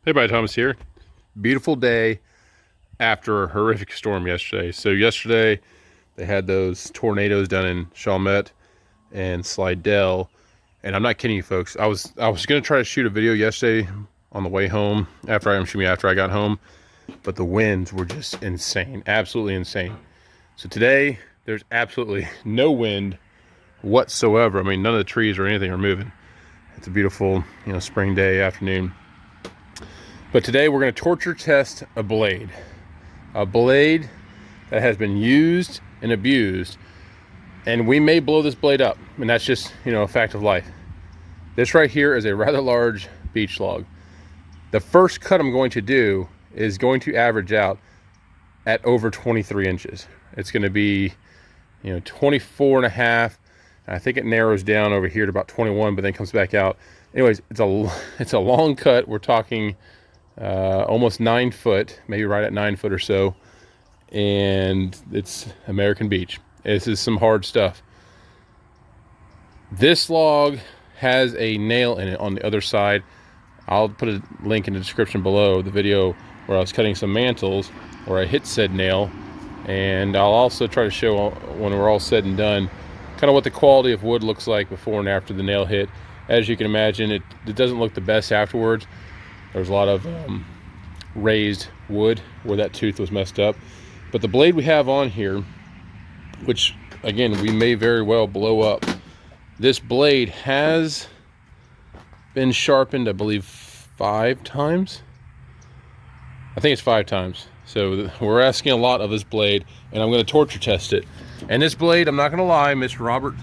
Hey, buddy, Thomas here. Beautiful day after a horrific storm yesterday. So yesterday they had those tornadoes down in Chalmette and Slidell, and I'm not kidding you, folks. I was gonna try to shoot a video yesterday on the way home after I got home, but the winds were just insane, absolutely insane. So today there's absolutely no wind whatsoever. I mean, none of the trees or anything are moving. It's a beautiful, spring day afternoon. But today we're going to torture test a blade that has been used and abused, and we may blow this blade up, and that's just, a fact of life. This right here is a rather large beech log. The first cut I'm going to do is going to average out at over 23 inches. It's going to be, 24 and a half. I think it narrows down over here to about 21, but then comes back out. Anyways, it's a long cut. We're talking almost 9 foot, maybe right at 9 foot or so, and it's American beech. This is some hard stuff. This log has a nail in it on the other side. I'll put a link in the description below, the video where I was cutting some mantles where I hit said nail, and I'll also try to show when we're all said and done kind of what the quality of wood looks like before and after the nail hit. As you can imagine, it doesn't look the best afterwards. There's a lot of raised wood where that tooth was messed up. But the blade we have on here, which again we may very well blow up, this blade has been sharpened, I believe, 5 times. I think it's 5 times. So we're asking a lot of this blade, and I'm going to torture test it. And this blade, I'm not going to lie, Miss Robert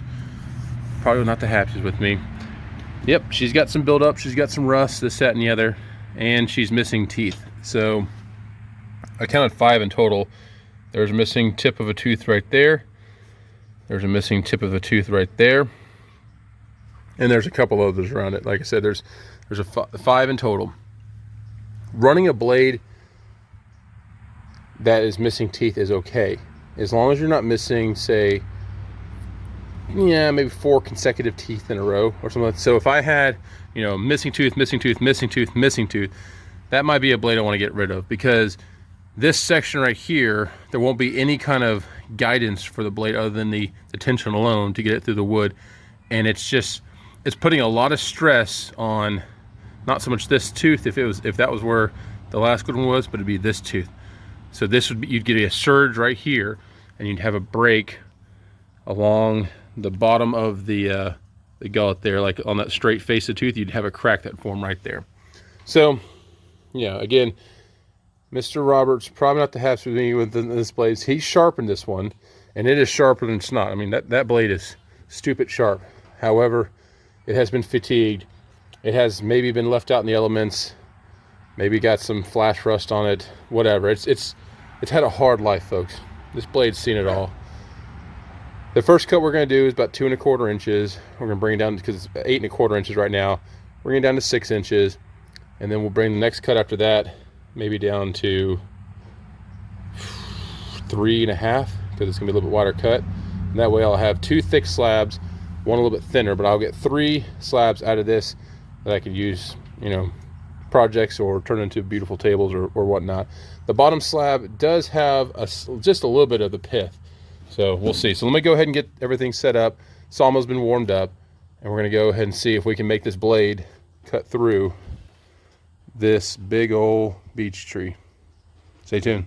probably not the happiest with me. Yep, she's got some buildup, she's got some rust, this, that, and the other, and she's missing teeth. So I counted 5 in total. There's a missing tip of a tooth right there. There's a missing tip of a tooth right there. And there's a couple others around it. Like I said, there's a 5 in total. Running a blade that is missing teeth is okay, as long as you're not missing, say, maybe 4 consecutive teeth in a row or something. So if I had, missing tooth, missing tooth, missing tooth, missing tooth, that might be a blade I want to get rid of, because this section right here, there won't be any kind of guidance for the blade other than the tension alone to get it through the wood. And it's putting a lot of stress on not so much this tooth, if that was where the last good one was, but it'd be this tooth. So this would be, you'd get a surge right here, and you'd have a break along the bottom of the gullet there, like on that straight face of tooth, you'd have a crack that form right there. So, again, Mr. Roberts probably not the happiest with me with this blade. He sharpened this one, and it is sharper than snot. I mean, that blade is stupid sharp. However, it has been fatigued. It has maybe been left out in the elements, maybe got some flash rust on it, whatever. It's had a hard life, folks. This blade's seen it all. The first cut we're going to do is about 2 1/4 inches. We're going to bring it down, because it's 8 1/4 inches right now. We're going down to 6 inches, and then we'll bring the next cut after that maybe down to 3 1/2, because it's going to be a little bit wider cut. And that way I'll have 2 thick slabs, one a little bit thinner, but I'll get 3 slabs out of this that I could use, projects or turn into beautiful tables or whatnot. The bottom slab does have just a little bit of the pith, so we'll see. So let me go ahead and get everything set up. Sawmill's been warmed up, and we're going to go ahead and see if we can make this blade cut through this big old beech tree. Stay tuned.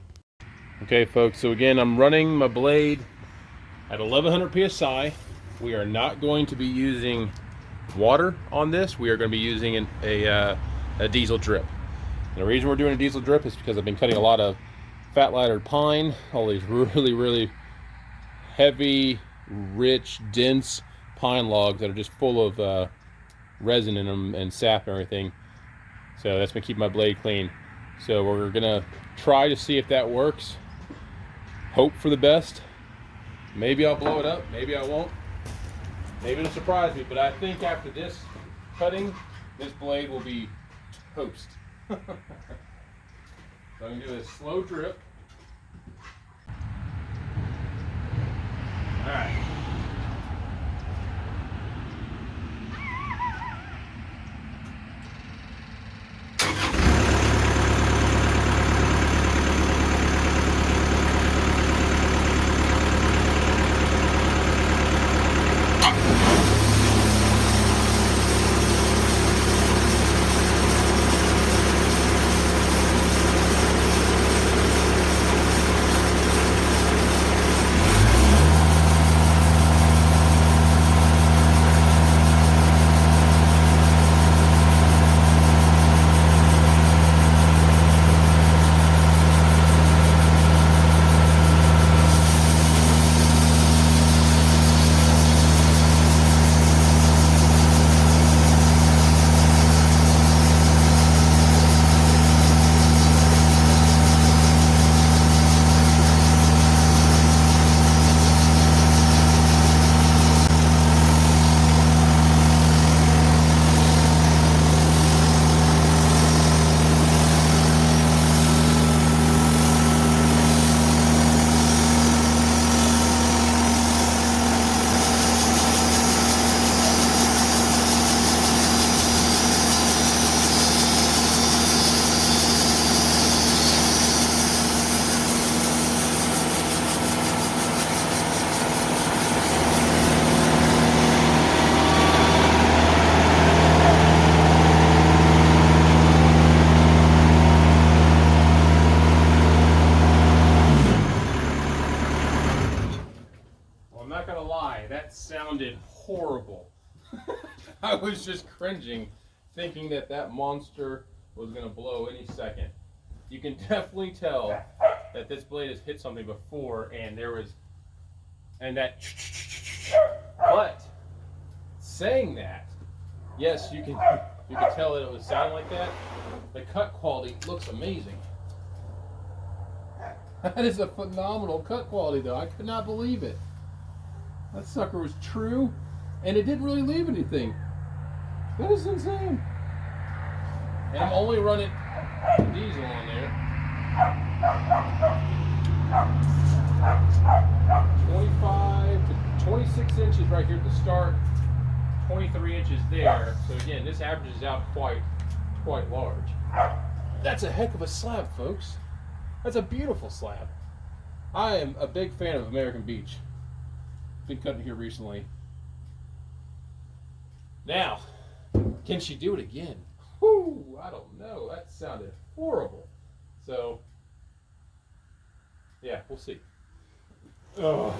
Okay, folks, so again, I'm running my blade at 1100 psi. We are not going to be using water on this. We are going to be using a diesel drip. And the reason we're doing a diesel drip is because I've been cutting a lot of fat laddered pine, all these really, really heavy, rich, dense pine logs that are just full of resin in them and sap and everything. So that's going to keep my blade clean. So we're going to try to see if that works. Hope for the best. Maybe I'll blow it up, maybe I won't. Maybe it'll surprise me, but I think after this cutting, this blade will be toast. So I'm going to do a slow drip. All right. I was just cringing, thinking that that monster was gonna blow any second. You can definitely tell that this blade has hit something before, and there was, and that. But saying that, yes, you can tell that it was sounding like that. The cut quality looks amazing. That is a phenomenal cut quality, though. I could not believe it. That sucker was true, and it didn't really leave anything. That is insane. And I'm only running diesel on there. 25 to 26 inches right here at the start, 23 inches there. So again, this averages out quite large. That's a heck of a slab, folks. That's a beautiful slab. I am a big fan of American Beech. Been cutting here recently. Now, can she do it again? Whoo, I don't know. That sounded horrible. So, yeah, we'll see. Oh.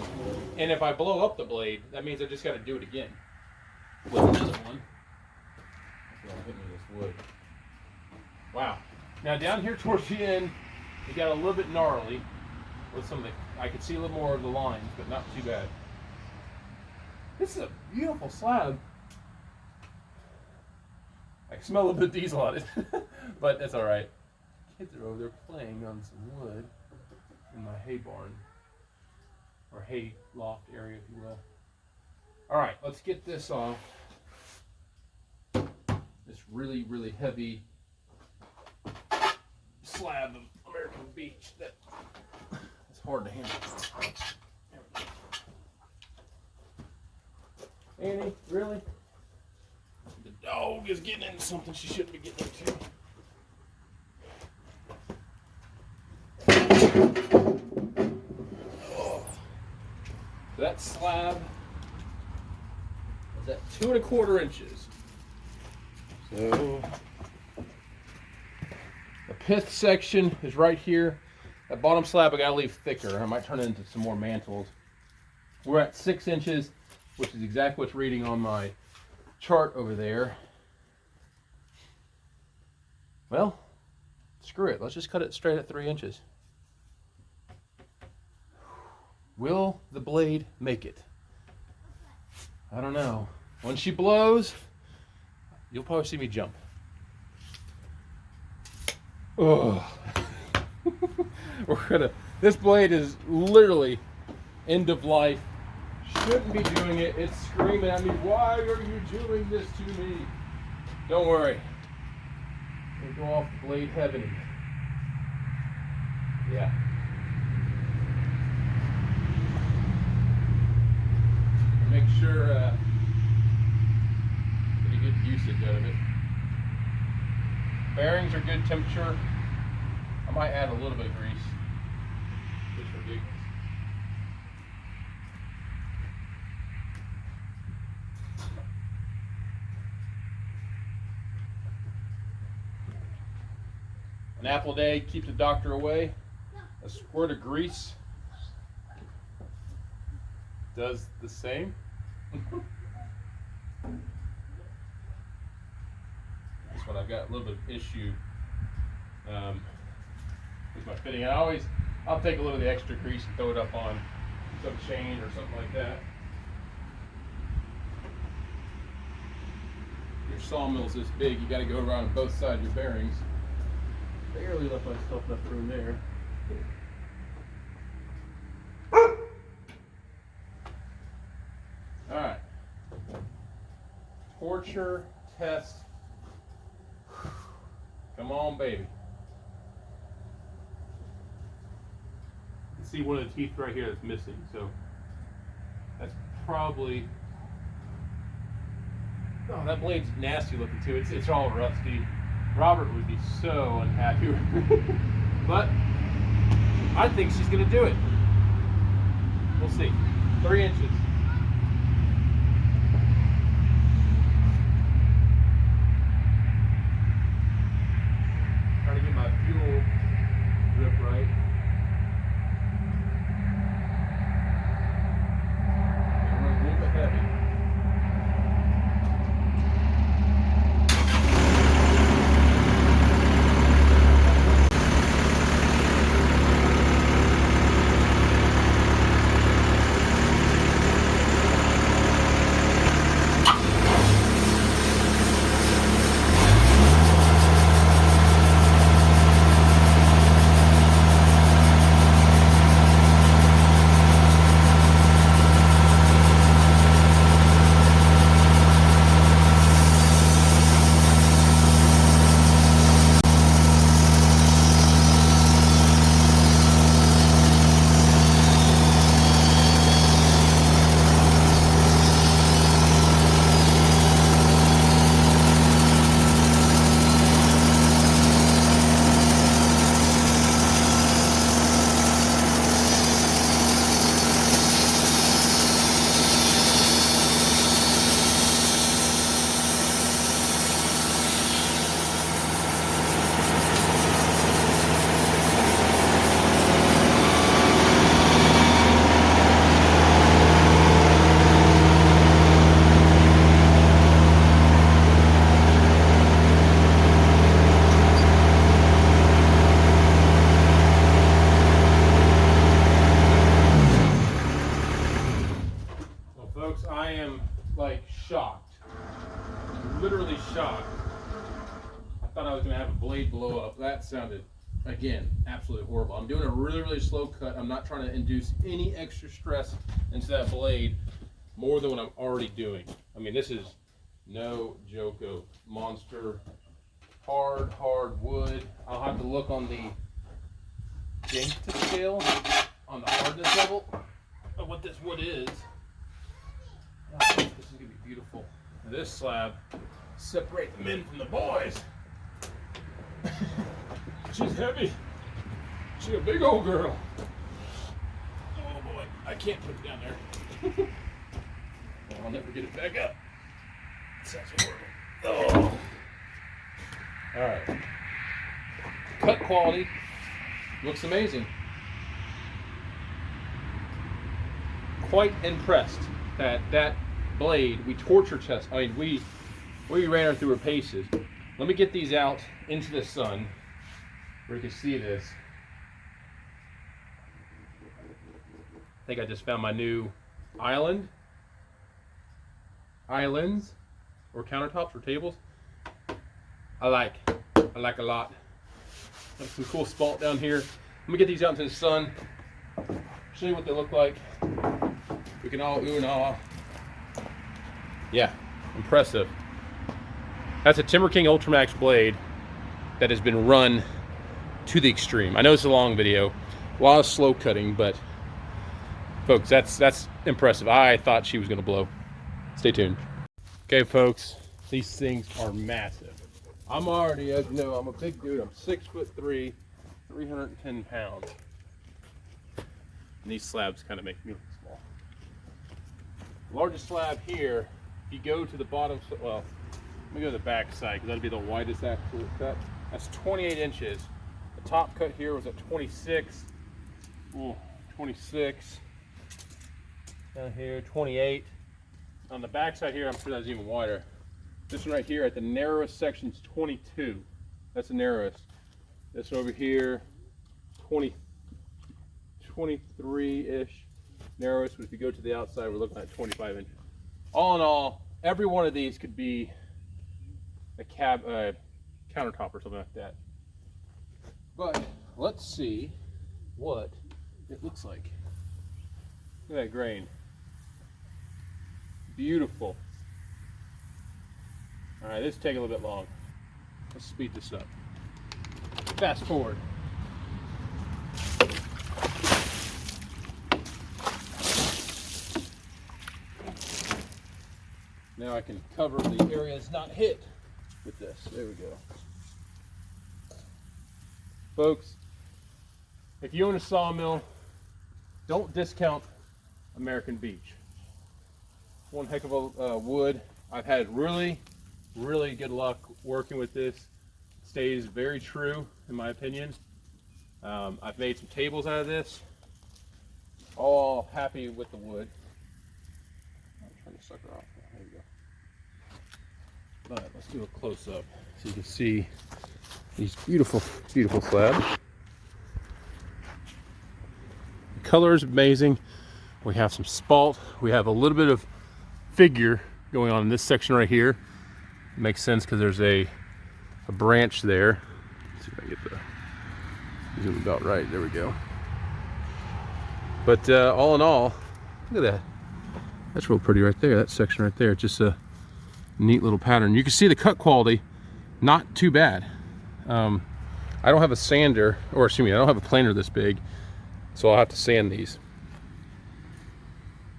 And if I blow up the blade, that means I just got to do it again with another one. Hit me with this wood. Wow. Now down here towards the end, it got a little bit gnarly with some of the. I could see a little more of the lines, but not too bad. This is a beautiful slab. I can smell a little bit of diesel on it, but that's all right. Kids are over there playing on some wood in my hay barn, or hay loft area, if you will. All right, let's get this off. This really, really heavy slab of American Beech that is hard to handle. Annie, really? The dog is getting into something she shouldn't be getting into. Oh. So that slab is at 2 1/4 inches. So the pith section is right here. That bottom slab I gotta leave thicker. I might turn it into some more mantles. We're at 6 inches, which is exactly what's reading on my chart over there. Well, screw it. Let's just cut it straight at 3 inches. Will the blade make it? I don't know. When she blows, you'll probably see me jump. Oh. This blade is literally end of life. Shouldn't be doing it. It's screaming at me, why are you doing this to me? Don't worry. We'll go off the blade heaven. Yeah. Make sure get a good usage out of it. Bearings are good temperature. I might add a little bit of grease. Just for giggles. An apple a day keeps the doctor away. A squirt of grease does the same. This one I've got a little bit of issue with my fitting. I'll take a little of the extra grease and throw it up on some chain or something like that. Your sawmill's this big, you got to go around both sides of your bearings. Barely left myself enough room there. All right. Torture test. Come on, baby. You can see one of the teeth right here that's missing, so that's probably. Oh, that blade's nasty looking too. It's all rusty. Robert would be so unhappy with me. But I think she's gonna do it. We'll see. 3 inches. Trying to get my fuel grip right. Gonna run a little bit heavy. blow up. That sounded, again, absolutely horrible. I'm doing a really, really slow cut. I'm not trying to induce any extra stress into that blade more than what I'm already doing. I mean, this is no joke of monster, hard wood. I'll have to look on the Gangsta scale on the hardness level of what this wood is. Oh, this is gonna be beautiful. This slab, separate the men from the boys. She's heavy. She's a big old girl. Oh boy, I can't put it down there. I'll never get it back up. Sounds horrible. Oh. All right. Cut quality looks amazing. Quite impressed that that blade, we torture test. I mean, we ran her through her paces. Let me get these out into the sun where you can see this. I think I just found my new islands or countertops or tables. I like a lot. Got some cool spalt down here. Let me get these out into the sun, show you what they look like. We can all ooh and ah. Yeah, impressive. That's a Timber King Ultramax blade that has been run to the extreme. I know it's a long video, a lot of slow cutting, but folks, that's impressive. I thought she was gonna blow. Stay tuned. Okay, folks, these things are massive. I'm already, as you know, I'm a big dude. I'm 6'3", 310 pounds. And these slabs kind of make me look small. Largest slab here, if you go to the bottom, well, let me go to the back side because that'll be the widest absolute cut. That's 28 inches. The top cut here was at 26. Ooh, 26. Down here, 28. On the back side here, I'm sure that's even wider. This one right here at the narrowest section is 22. That's the narrowest. This one over here, 23-ish narrowest, but if you go to the outside, we're looking at 25 inches. All in all, every one of these could be a countertop or something like that. But let's see what it looks like. Look at that grain. Beautiful. All right, this is taking a little bit long. Let's speed this up. Fast forward. Now I can cover the areas not hit with this. There we go. Folks, if you own a sawmill, don't discount American Beech. One heck of a wood. I've had really good luck working with this. It stays very true in my opinion. I've made some tables out of this. All happy with the wood. I'll turn the sucker off. There you go. But let's do a close up so you can see these beautiful slabs. The color is amazing. We have some spalt. We have a little bit of figure going on in this section right here. It makes sense because there's a branch there. Let's see if I can get the zoom about right. There we go. But all in all, look at that. That's real pretty right there. That section right there. Just a neat little pattern. You can see the cut quality, not too bad. I don't have a sander, or excuse me, I don't have a planer this big, so I'll have to sand these.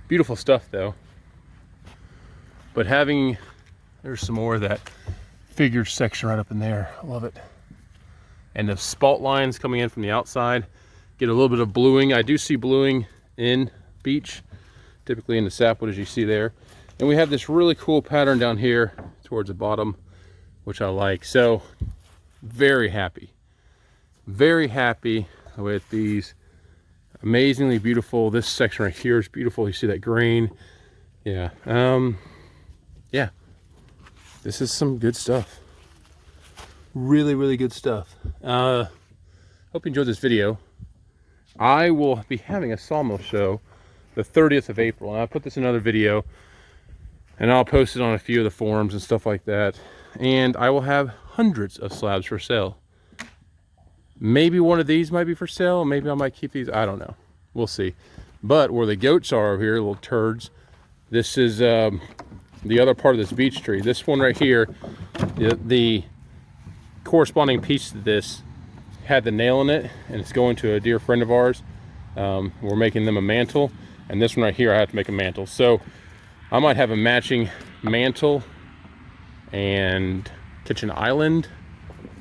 Beautiful stuff though. But there's some more of that figure section right up in there. I love it. And the spalt lines coming in from the outside get a little bit of bluing. I do see bluing in beech, typically in the sapwood as you see there. And we have this really cool pattern down here towards the bottom, which I like. So very happy with these. Amazingly beautiful. This section right here is beautiful. You see that grain. Yeah. Yeah. This is some good stuff. Really good stuff. Hope you enjoyed this video. I will be having a sawmill show the 30th of April, and I'll put this in another video, and I'll post it on a few of the forums and stuff like that. And I will have hundreds of slabs for sale. Maybe one of these might be for sale. Maybe I might keep these. I don't know. We'll see. But where the goats are over here, little turds, this is the other part of this beech tree. This one right here, the corresponding piece to this had the nail in it, and it's going to a dear friend of ours. We're making them a mantle, and this one right here I have to make a mantle. So I might have a matching mantle and kitchen island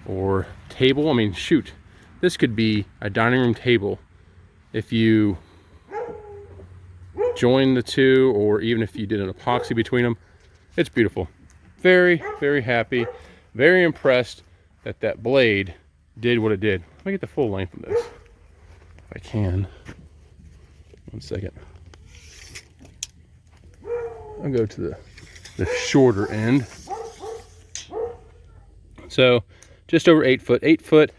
or table. I mean, shoot, this could be a dining room table if you join the two, or even if you did an epoxy between them. It's beautiful. Very, very happy, very impressed that that blade did what it did. Let me get the full length of this if I can. 1 second. I'll go to the shorter end. So just over 8 foot. 8 foot,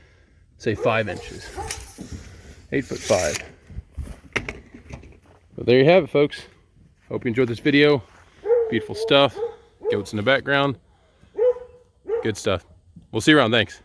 say 5 inches. 8'5". But there you have it, folks. Hope you enjoyed this video. Beautiful stuff. Goats in the background. Good stuff. We'll see you around. Thanks.